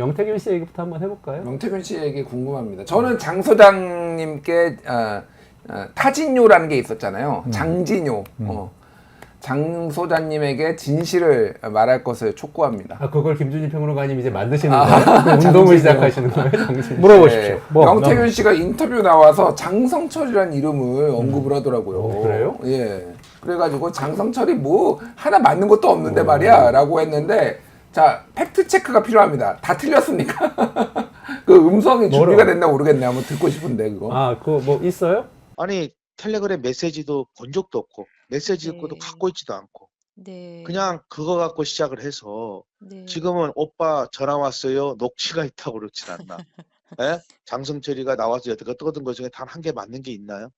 명태균 씨 얘기부터 한번 해볼까요? 명태균 씨 얘기 궁금합니다. 저는 장 소장님께 타진요라는 게 있었잖아요. 장진요. 장 소장님에게 진실을 말할 것을 촉구합니다. 아, 그걸 김준일 평론가님 이제 만드시는 거예요? 운동을 시작하시는 거예요? 정신. 물어보십시오. 뭐, 명태균 씨가 인터뷰 나와서 장성철이라는 이름을 언급을 하더라고요. 그래요? 예. 그래가지고 장성철이 뭐 하나 맞는 것도 없는데 말이야 라고 했는데 자 팩트 체크가 필요합니다. 다 틀렸습니까? 그 음성이 준비가 됐나 모르겠네. 한번 듣고 싶은데 그거. 아, 그거 뭐 있어요? 아니 텔레그램 메시지도 본 적도 없고 메시지 듣고도 갖고 있지도 않고 네. 그냥 그거 갖고 시작을 해서 네. 지금은 오빠 전화 왔어요 녹취가 있다고 그렇진 않나. 예? 장성철이가 나와서 여태껏 떠든 것 중에 단 한 개 맞는 게 있나요?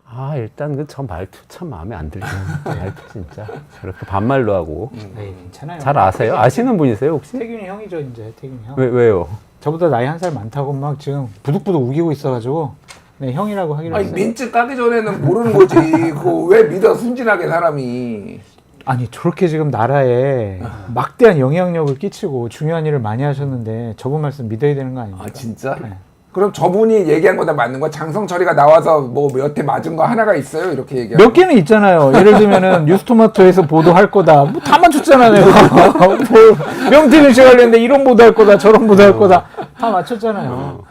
아, 일단 그 저 말투 참 마음에 안 들죠. 말투 진짜. 저렇게 반말로 하고. 네, 괜찮아요. 잘 아세요? 아시는 분이세요, 혹시? 태균이 형이죠, 이제 태균이 형. 왜요? 저보다 나이 한 살 많다고 막 지금 부득부득 우기고 있어가지고 네, 형이라고 하기로 아니 했어요. 민증 까기 전에는 모르는 거지. 그거 왜 믿어 순진하게 사람이. 아니 저렇게 지금 나라에 막대한 영향력을 끼치고 중요한 일을 많이 하셨는데 저분 말씀 믿어야 되는 거 아닙니까? 아 진짜? 네. 그럼 저분이 얘기한 거 다 맞는 거야? 장성철이가 나와서 뭐 몇 회 맞은 거 하나가 있어요? 이렇게 얘기하는 몇 개는 있잖아요. 예를 들면은 뉴스토마토에서 보도할 거다. 뭐 다 맞췄잖아요. 뭐 명태균 씨 관련된 이런 보도할 거다, 저런 보도할 거다. 다 맞췄잖아요.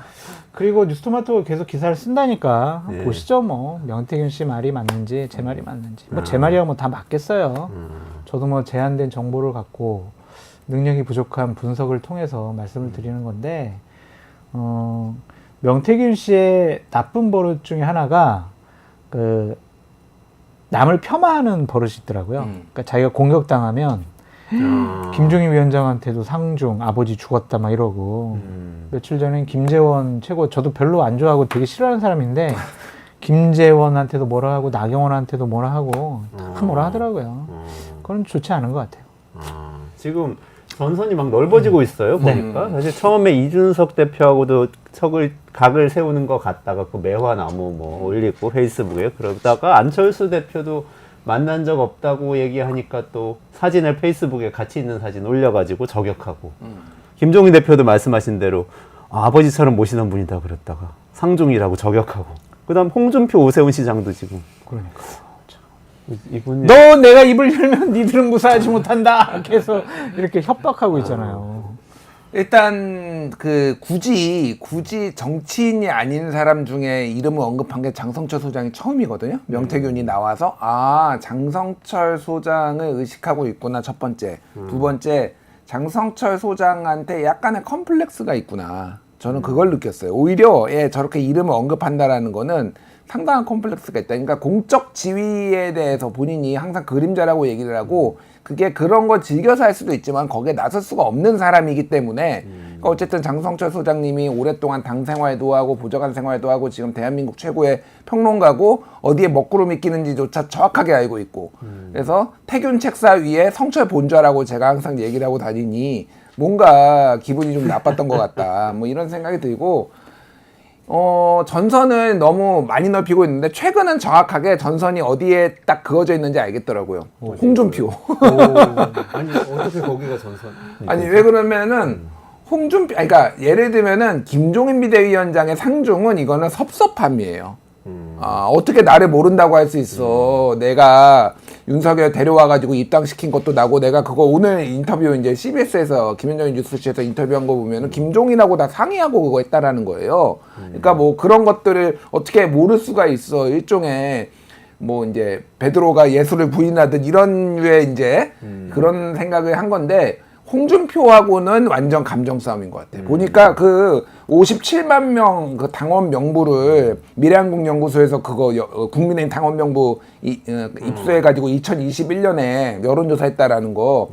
그리고 뉴스토마토가 계속 기사를 쓴다니까 예. 보시죠. 뭐 명태균 씨 말이 맞는지 제 말이 맞는지 뭐 제 말이야 뭐 다 맞겠어요. 저도 뭐 제한된 정보를 갖고 능력이 부족한 분석을 통해서 말씀을 드리는 건데 명태균 씨의 나쁜 버릇 중에 하나가 그 남을 폄하하는 버릇이 있더라고요. 그러니까 자기가 공격당하면 김종인 위원장한테도 상중 아버지 죽었다 막 이러고 며칠 전엔 김재원 최고 저도 별로 안 좋아하고 되게 싫어하는 사람인데 김재원한테도 뭐라 하고 나경원한테도 뭐라 하고 다 뭐라 하더라고요. 그건 좋지 않은 것 같아요. 지금 전선이 막 넓어지고 있어요, 보니까. 사실 처음에 이준석 대표하고도 각을 세우는 것 같다가 그 매화나무 뭐 올리고 페이스북에 그러다가 안철수 대표도 만난 적 없다고 얘기하니까 또 사진을 페이스북에 같이 있는 사진 올려가지고 저격하고 김종인 대표도 말씀하신 대로 아버지처럼 모시는 분이다 그랬다가 상중이라고 저격하고 그다음 홍준표 오세훈 시장도 지금 그러니까. 이분이 너 내가 입을 열면 니들은 무사하지 못한다. 계속 이렇게 협박하고 있잖아요. 일단 그 굳이 정치인이 아닌 사람 중에 이름을 언급한 게 장성철 소장이 처음이거든요. 명태균이 나와서 장성철 소장을 의식하고 있구나. 첫 번째. 두 번째, 장성철 소장한테 약간의 컴플렉스가 있구나. 저는 그걸 느꼈어요. 오히려 저렇게 이름을 언급한다라는 거는 상당한 컴플렉스가 있다. 그러니까 공적 지위에 대해서 본인이 항상 그림자라고 얘기를 하고 그게 그런 거 즐겨서 할 수도 있지만 거기에 나설 수가 없는 사람이기 때문에 그러니까 어쨌든 장성철 소장님이 오랫동안 당 생활도 하고 보좌관 생활도 하고 지금 대한민국 최고의 평론가고 어디에 먹구름이 끼는지조차 정확하게 알고 있고 그래서 태균 책사 위에 성철 본좌라고 제가 항상 얘기를 하고 다니니 뭔가 기분이 좀 나빴던 것 같다. 뭐 이런 생각이 들고 전선을 너무 많이 넓히고 있는데 최근은 정확하게 전선이 어디에 딱 그어져 있는지 알겠더라고요. 홍준표. 아니 어떻게 거기가 전선? 아니 왜 그러면은 홍준표 그러니까 예를 들면은 김종인 비대위원장의 상중은 이거는 섭섭함이에요. 어떻게 나를 모른다고 할 수 있어. 내가 윤석열 데려와가지고 입당시킨 것도 나고 내가 그거 오늘 인터뷰 이제 CBS에서 김현정의 뉴스쇼에서 인터뷰한 거 보면은 김종인하고 다 상의하고 그거 했다라는 거예요. 그러니까 뭐 그런 것들을 어떻게 모를 수가 있어. 일종의 뭐 이제 베드로가 예수를 부인하듯 이런 류의 이제 그런 생각을 한 건데 홍준표하고는 완전 감정 싸움인 것 같아요. 보니까 그 57만 명 그 당원 명부를 미래한국연구소에서 그거 국민의힘 당원 명부 입수해가지고 2021년에 여론조사했다라는 거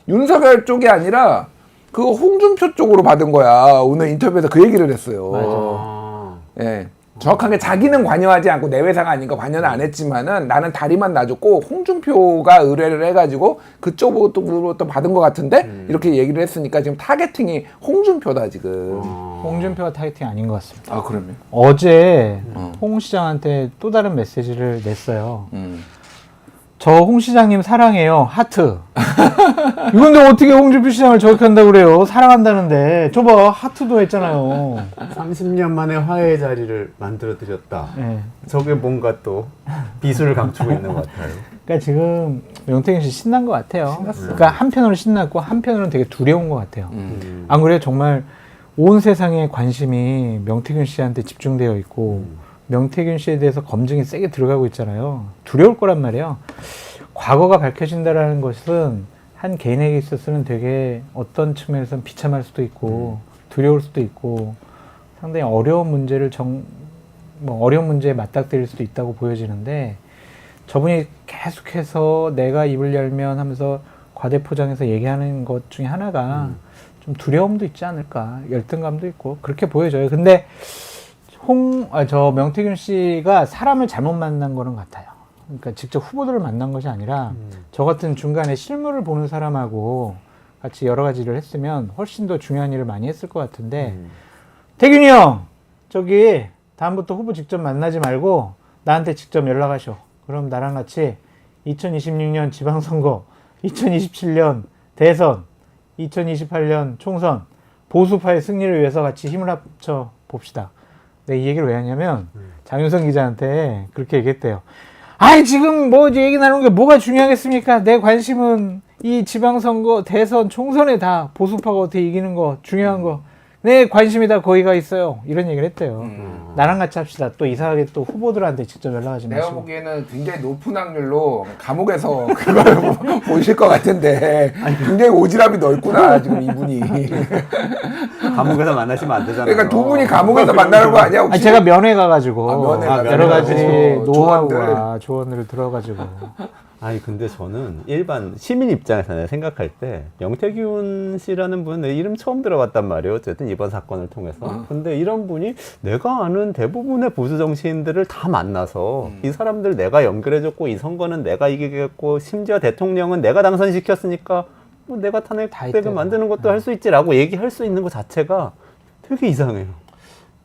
윤석열 쪽이 아니라 그 홍준표 쪽으로 받은 거야. 오늘 인터뷰에서 그 얘기를 했어요. 예. 정확하게 자기는 관여하지 않고 내 회사가 아닌 거 관여는 안 했지만은 나는 다리만 놔줬고 홍준표가 의뢰를 해가지고 그쪽으로 또 받은 것 같은데 이렇게 얘기를 했으니까 지금 타겟팅이 홍준표다 지금. 홍준표가 타겟팅이 아닌 것 같습니다. 아 그러면? 어제 홍 시장한테 또 다른 메시지를 냈어요. 저 홍 시장님 사랑해요. 하트. 이건데 어떻게 홍준표 시장을 저렇게 한다고 그래요? 사랑한다는데. 저봐, 하트도 했잖아요. 30년 만에 화해의 자리를 만들어 드렸다. 네. 저게 뭔가 또 비수를 감추고 있는 것 같아요. 그러니까 지금 명태균 씨 신난 것 같아요. 그러니까 한편으로는 신났고 한편으로는 되게 두려운 것 같아요. 안 그래요? 정말 온 세상의 관심이 명태균 씨한테 집중되어 있고 명태균 씨에 대해서 검증이 세게 들어가고 있잖아요. 두려울 거란 말이에요. 과거가 밝혀진다라는 것은 한 개인에게 있어서는 되게 어떤 측면에서는 비참할 수도 있고 두려울 수도 있고 상당히 어려운 문제를 어려운 문제에 맞닥뜨릴 수도 있다고 보여지는데 저분이 계속해서 내가 입을 열면 하면서 과대포장해서 얘기하는 것 중에 하나가 좀 두려움도 있지 않을까, 열등감도 있고 그렇게 보여져요. 근데 저 명태균 씨가 사람을 잘못 만난 거는 같아요. 그러니까 직접 후보들을 만난 것이 아니라 저 같은 중간에 실물을 보는 사람하고 같이 여러 가지 일을 했으면 훨씬 더 중요한 일을 많이 했을 것 같은데 태균이 형 저기 다음부터 후보 직접 만나지 말고 나한테 직접 연락하셔. 그럼 나랑 같이 2026년 지방선거, 2027년 대선, 2028년 총선 보수파의 승리를 위해서 같이 힘을 합쳐 봅시다. 내가 이 얘기를 왜 하냐면 장윤성 기자한테 그렇게 얘기했대요. 아이 지금 뭐 얘기 나누는 게 뭐가 중요하겠습니까? 내 관심은 이 지방선거, 대선, 총선에 다 보수파가 어떻게 이기는 거 중요한 거. 내 관심이 다 거기가 있어요. 이런 얘기를 했대요. 나랑 같이 합시다. 또 이상하게 또 후보들한테 직접 연락하지 마시고. 내가 보기에는 굉장히 높은 확률로 감옥에서 그걸 보실 것 같은데 굉장히 오지랖이 넓구나 지금 이분이. 감옥에서 만나시면 안 되잖아요. 그러니까 두 분이 감옥에서 만나는 거 아니야 혹시? 아니, 제가 면회 가가지고 면회 가가지고. 여러 가지 노하우와 조언들. 조언을 들어가지고. 아니 근데 저는 일반 시민 입장에서 생각할 때 영태균 씨라는 분 내 이름 처음 들어봤단 말이에요. 어쨌든 이번 사건을 통해서. 근데 이런 분이 내가 아는 대부분의 보수 정치인들을 다 만나서 이 사람들 내가 연결해줬고 이 선거는 내가 이기겠고 심지어 대통령은 내가 당선시켰으니까 뭐 내가 탄핵되게 만드는 것도 할 수 있지라고 얘기할 수 있는 것 자체가 되게 이상해요.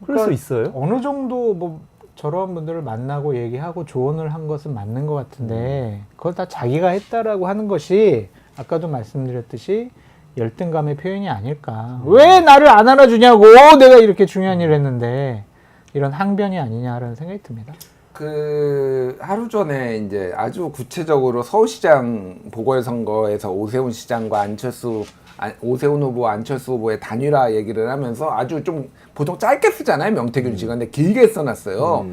그럴 수 있어요? 어느 정도 뭐 저런 분들을 만나고 얘기하고 조언을 한 것은 맞는 것 같은데 그걸 다 자기가 했다라고 하는 것이 아까도 말씀드렸듯이 열등감의 표현이 아닐까. 왜 나를 안 알아주냐고 내가 이렇게 중요한 일을 했는데 이런 항변이 아니냐라는 생각이 듭니다. 그 하루 전에 이제 아주 구체적으로 서울시장 보궐선거에서 오세훈 시장과 오세훈 후보, 안철수 후보의 단일화 얘기를 하면서 아주 좀 보통 짧게 쓰잖아요. 명태균 씨가. 근데 길게 써놨어요.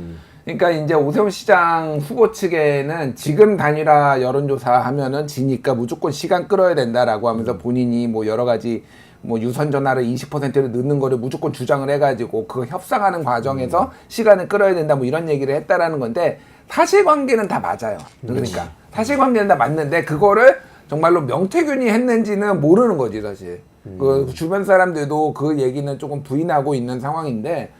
그러니까 이제 오세훈 시장 후보 측에는 지금 단일화 여론조사 하면은 지니까 무조건 시간 끌어야 된다라고 하면서 본인이 뭐 여러 가지 뭐 유선 전화를 20%를 넣는 거를 무조건 주장을 해가지고 그 협상하는 과정에서 시간을 끌어야 된다 뭐 이런 얘기를 했다라는 건데 사실관계는 다 맞아요. 그러니까 사실관계는 다 맞는데 그거를 정말로 명태균이 했는지는 모르는 거지 사실. 그 주변 사람들도 그 얘기는 조금 부인하고 있는 상황인데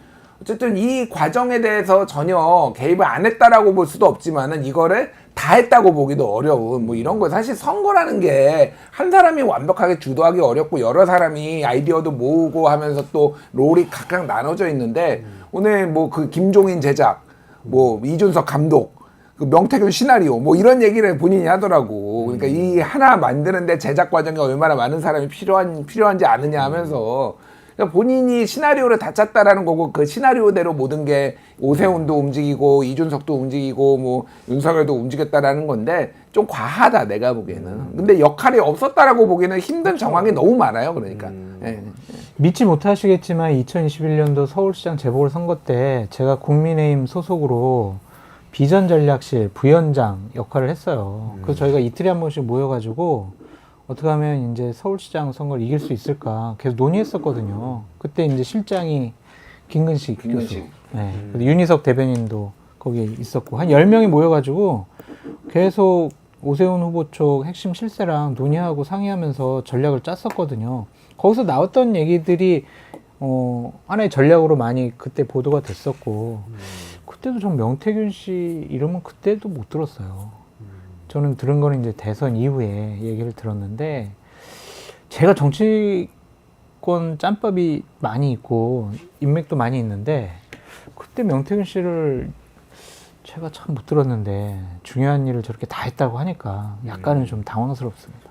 어쨌든 이 과정에 대해서 전혀 개입을 안 했다라고 볼 수도 없지만은 이거를 다 했다고 보기도 어려운 뭐 이런 거. 사실 선거라는 게 한 사람이 완벽하게 주도하기 어렵고 여러 사람이 아이디어도 모으고 하면서 또 롤이 각각 나눠져 있는데 오늘 뭐 그 김종인 제작, 뭐 이준석 감독, 그 명태균 시나리오 뭐 이런 얘기를 본인이 하더라고. 그러니까 이 하나 만드는데 제작 과정에 얼마나 많은 사람이 필요한지 아느냐 하면서 그러니까 본인이 시나리오를 다 짰다라는 거고 그 시나리오대로 모든 게 오세훈도 움직이고 이준석도 움직이고 뭐 윤석열도 움직였다라는 건데 좀 과하다 내가 보기에는. 근데 역할이 없었다라고 보기에는 힘든 정황이 너무 많아요. 그러니까. 예. 믿지 못하시겠지만 2021년도 서울시장 재보궐선거 때 제가 국민의힘 소속으로 비전전략실 부위원장 역할을 했어요. 그래서 저희가 이틀에 한 번씩 모여가지고 어떻게 하면 이제 서울시장 선거를 이길 수 있을까 계속 논의했었거든요. 그때 이제 실장이 김근식 교수, 네. 윤희석 대변인도 거기에 있었고 한 10명이 모여가지고 계속 오세훈 후보 쪽 핵심 실세랑 논의하고 상의하면서 전략을 짰었거든요. 거기서 나왔던 얘기들이 하나의 전략으로 많이 그때 보도가 됐었고 그때도 전 명태균 씨 이름은 그때도 못 들었어요. 저는 들은 거는 이제 대선 이후에 얘기를 들었는데 제가 정치권 짬밥이 많이 있고 인맥도 많이 있는데 그때 명태균 씨를 제가 참 못 들었는데 중요한 일을 저렇게 다 했다고 하니까 약간은 좀 당황스럽습니다.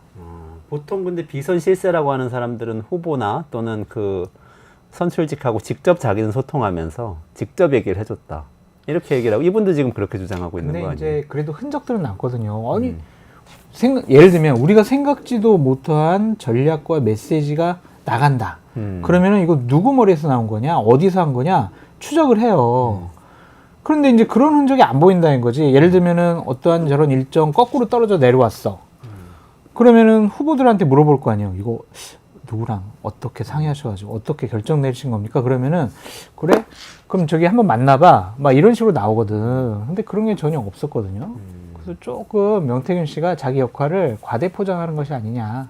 보통 근데 비선 실세라고 하는 사람들은 후보나 또는 그 선출직하고 직접 자기는 소통하면서 직접 얘기를 해줬다. 이렇게 얘기를 하고 이분도 지금 그렇게 주장하고 있는 거 근데 아니에요? 이제 그래도 흔적들은 남거든요. 아니 예를 들면 우리가 생각지도 못한 전략과 메시지가 나간다. 그러면은 이거 누구 머리에서 나온 거냐, 어디서 한 거냐 추적을 해요. 그런데 이제 그런 흔적이 안 보인다는 거지. 예를 들면은 어떠한 저런 일정 거꾸로 떨어져 내려왔어. 그러면은 후보들한테 물어볼 거 아니에요. 이거 누구랑 어떻게 상의하셔가지고 어떻게 결정 내리신 겁니까? 그러면은 그래? 그럼 저기 한번 만나봐. 막 이런 식으로 나오거든. 근데 그런 게 전혀 없었거든요. 그래서 조금 명태균 씨가 자기 역할을 과대포장하는 것이 아니냐.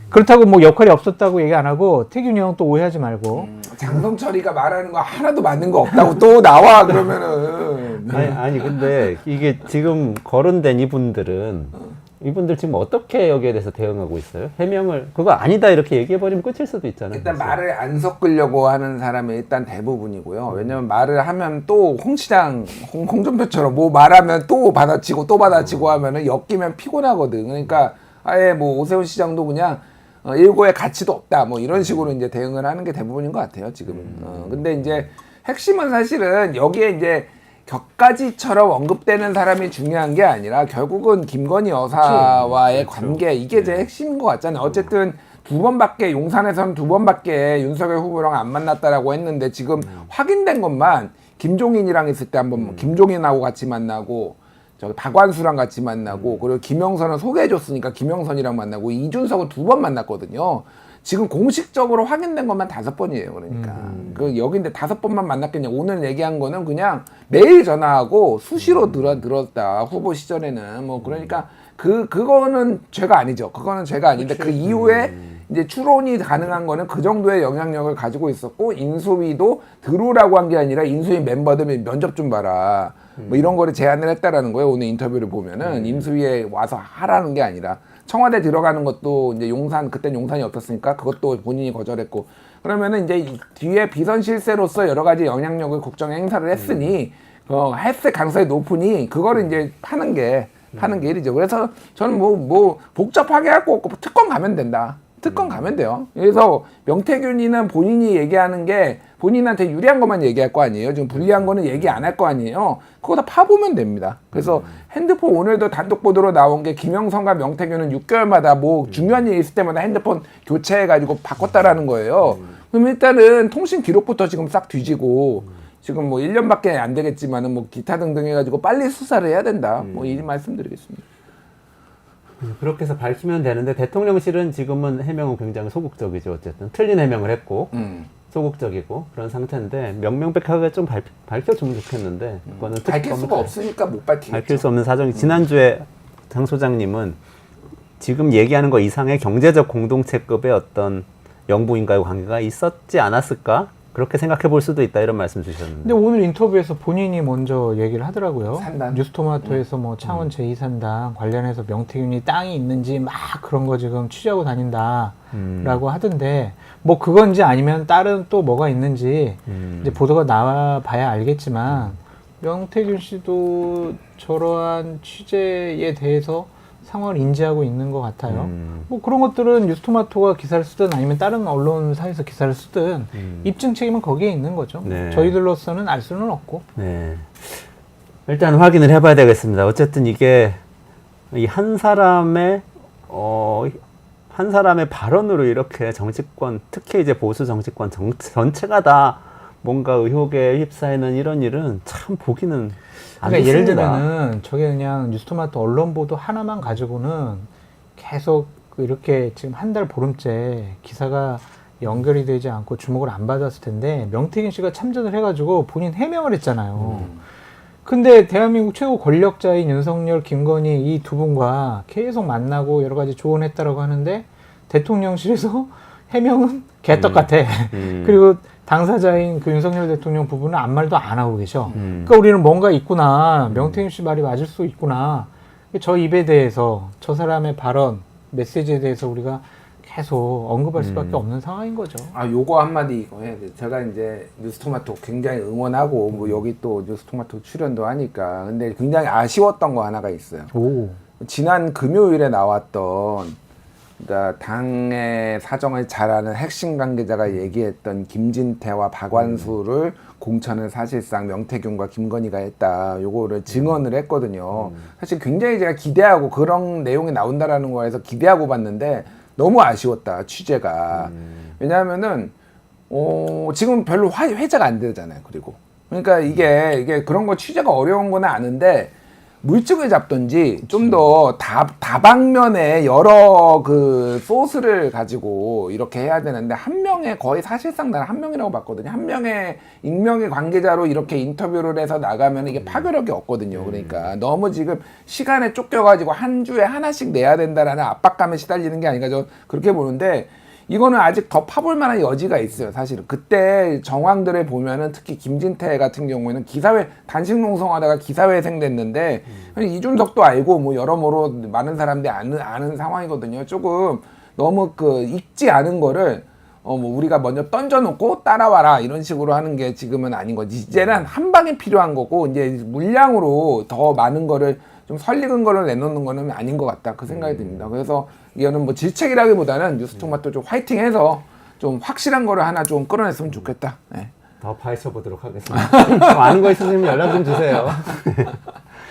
그렇다고 뭐 역할이 없었다고 얘기 안 하고 태균이 형 또 오해하지 말고. 장성철이가 말하는 거 하나도 맞는 거 없다고 또 나와 그러면은. 아니 근데 이게 지금 거론된 이분들 지금 어떻게 여기에 대해서 대응하고 있어요? 해명을 그거 아니다 이렇게 얘기해버리면 끝일 수도 있잖아요. 일단 그래서. 말을 안 섞으려고 하는 사람이 일단 대부분이고요. 왜냐면 말을 하면 또 홍 시장, 홍준표처럼 뭐 말하면 또 받아치고 또 받아치고 하면은 엮이면 피곤하거든. 그러니까 아예 뭐 오세훈 시장도 그냥 일고의 가치도 없다. 뭐 이런 식으로 이제 대응을 하는 게 대부분인 것 같아요, 지금은. 근데 이제 핵심은 사실은 여기에 이제 격가지처럼 언급되는 사람이 중요한 게 아니라 결국은 김건희 여사와의 관계 이게 제일 핵심인 것 같잖아요. 어쨌든 용산에서는 두 번밖에 윤석열 후보랑 안 만났다라고 했는데 지금 확인된 것만 김종인이랑 있을 때 한번 김종인하고 같이 만나고 저기 박완수랑 같이 만나고 그리고 김영선은 소개해줬으니까 김영선이랑 만나고 이준석은 두 번 만났거든요. 지금 공식적으로 확인된 것만 5번이에요. 그러니까 그 여기인데 5번만 만났겠냐. 오늘 얘기한 거는 그냥 매일 전화하고 수시로 들었다. 후보 시절에는 뭐 그러니까 그거는 죄가 아니죠. 그거는 죄가 아닌데 그 이후에 이제 추론이 가능한 거는 그 정도의 영향력을 가지고 있었고 인수위도 들어오라고 한 게 아니라 인수위 멤버들 면접 좀 봐라. 뭐 이런 거를 제안을 했다라는 거예요. 오늘 인터뷰를 보면은 인수위에 와서 하라는 게 아니라 청와대 들어가는 것도 이제 그땐 용산이 없었으니까 그것도 본인이 거절했고 그러면은 이제 뒤에 비선 실세로서 여러 가지 영향력을 국정에 행사를 했으니 했을 가능성이 높으니 그거를 이제 파는 게 일이죠. 그래서 저는 뭐 복잡하게 할 거 없고 특검 가면 된다. 특검 가면 돼요. 그래서 명태균이는 본인이 얘기하는 게 본인한테 유리한 것만 얘기할 거 아니에요. 지금 불리한 거는 얘기 안 할 거 아니에요. 그거 다 파보면 됩니다. 그래서 핸드폰 오늘도 단독 보도로 나온 게 김영선과 명태균은 6개월마다 뭐 중요한 일이 있을 때마다 핸드폰 교체해가지고 바꿨다라는 거예요. 그럼 일단은 통신 기록부터 지금 싹 뒤지고 지금 뭐 1년밖에 안 되겠지만은 뭐 기타 등등 해가지고 빨리 수사를 해야 된다. 뭐 이 말씀드리겠습니다. 그렇게 해서 밝히면 되는데 대통령실은 지금은 해명은 굉장히 소극적이죠. 어쨌든 틀린 해명을 했고 소극적이고 그런 상태인데 명명백하게 좀 밝혀주면 좋겠는데 그거는 밝힐 수가 없으니까 못 밝히겠죠. 밝힐 수 없는 사정이 지난주에 장 소장님은 지금 얘기하는 거 이상의 경제적 공동체급의 어떤 영부인과의 관계가 있었지 않았을까? 그렇게 생각해 볼 수도 있다 이런 말씀 주셨는데. 근데 오늘 인터뷰에서 본인이 먼저 얘기를 하더라고요. 산단. 뉴스토마토에서 뭐 창원 제2산당 관련해서 명태균이 땅이 있는지 막 그런 거 지금 취재하고 다닌다라고 하던데 뭐 그건지 아니면 다른 또 뭐가 있는지 이제 보도가 나와봐야 알겠지만 명태균 씨도 저러한 취재에 대해서 상황을 인지하고 있는 것 같아요. 뭐 그런 것들은 뉴스토마토가 기사를 쓰든 아니면 다른 언론사에서 기사를 쓰든 입증 책임은 거기에 있는 거죠. 네. 저희들로서는 알 수는 없고. 네. 일단 확인을 해봐야 되겠습니다. 어쨌든 이게 이 한 사람의 발언으로 이렇게 정치권, 특히 이제 보수 정치권 전체가 다 뭔가 의혹에 휩싸이는 이런 일은 참 보기는 안 그러니까 예를 좋습니다. 들면은 저게 그냥 뉴스토마토 언론 보도 하나만 가지고는 계속 이렇게 지금 한 달 보름째 기사가 연결이 되지 않고 주목을 안 받았을 텐데 명태균 씨가 참전을 해가지고 본인 해명을 했잖아요. 근데 대한민국 최고 권력자인 윤석열, 김건희 이 두 분과 계속 만나고 여러 가지 조언했다라고 하는데 대통령실에서 해명은 개떡 같아. 그리고 당사자인 그 윤석열 대통령 부부는 아무 말도 안 하고 계셔. 그러니까 우리는 뭔가 있구나. 명태균 씨 말이 맞을 수 있구나. 저 입에 대해서 저 사람의 발언, 메시지에 대해서 우리가 계속 언급할 수밖에 없는 상황인 거죠. 아, 요거 한마디 이거 해야 돼. 제가 이제 뉴스토마토 굉장히 응원하고 뭐 여기 또 뉴스토마토 출연도 하니까 근데 굉장히 아쉬웠던 거 하나가 있어요. 오. 지난 금요일에 나왔던 그러니까 당의 사정을 잘 아는 핵심 관계자가 얘기했던 김진태와 박완수를 공천을 사실상 명태균과 김건희가 했다. 요거를 증언을 했거든요. 사실 굉장히 제가 기대하고 그런 내용이 나온다라는 거에서 기대하고 봤는데 너무 아쉬웠다. 취재가. 왜냐하면은 지금 별로 회자가 안 되잖아요. 그리고 그러니까 이게 그런 거 취재가 어려운 건 아는데 물증을 잡든지 좀 더 다방면에 여러 그 소스를 가지고 이렇게 해야 되는데 한 명의 거의 사실상 나는 한 명이라고 봤거든요. 한 명의 익명의 관계자로 이렇게 인터뷰를 해서 나가면 이게 파괴력이 없거든요. 그러니까 너무 지금 시간에 쫓겨가지고 한 주에 하나씩 내야 된다라는 압박감에 시달리는 게 아닌가 저 그렇게 보는데 이거는 아직 더 파볼 만한 여지가 있어요. 사실은 그때 정황들을 보면은 특히 김진태 같은 경우에는 기사회 단식 농성하다가 기사회생 됐는데 이준석도 알고 뭐 여러모로 많은 사람들이 아는 상황이거든요. 조금 너무 그 읽지 않은 거를 뭐 우리가 먼저 던져놓고 따라와라 이런 식으로 하는 게 지금은 아닌 거지. 이제는 한 방에 필요한 거고 이제 물량으로 더 많은 거를 좀 설익은 거를 내놓는 거는 아닌 것 같다 그 생각이 듭니다. 그래서 이거는 뭐 질책이라기보다는 뉴스토마토 좀 화이팅해서 좀 확실한 거를 하나 좀 끌어냈으면 좋겠다. 네. 더 파헤쳐 보도록 하겠습니다. 더 아는 거 있으면 연락 좀 주세요.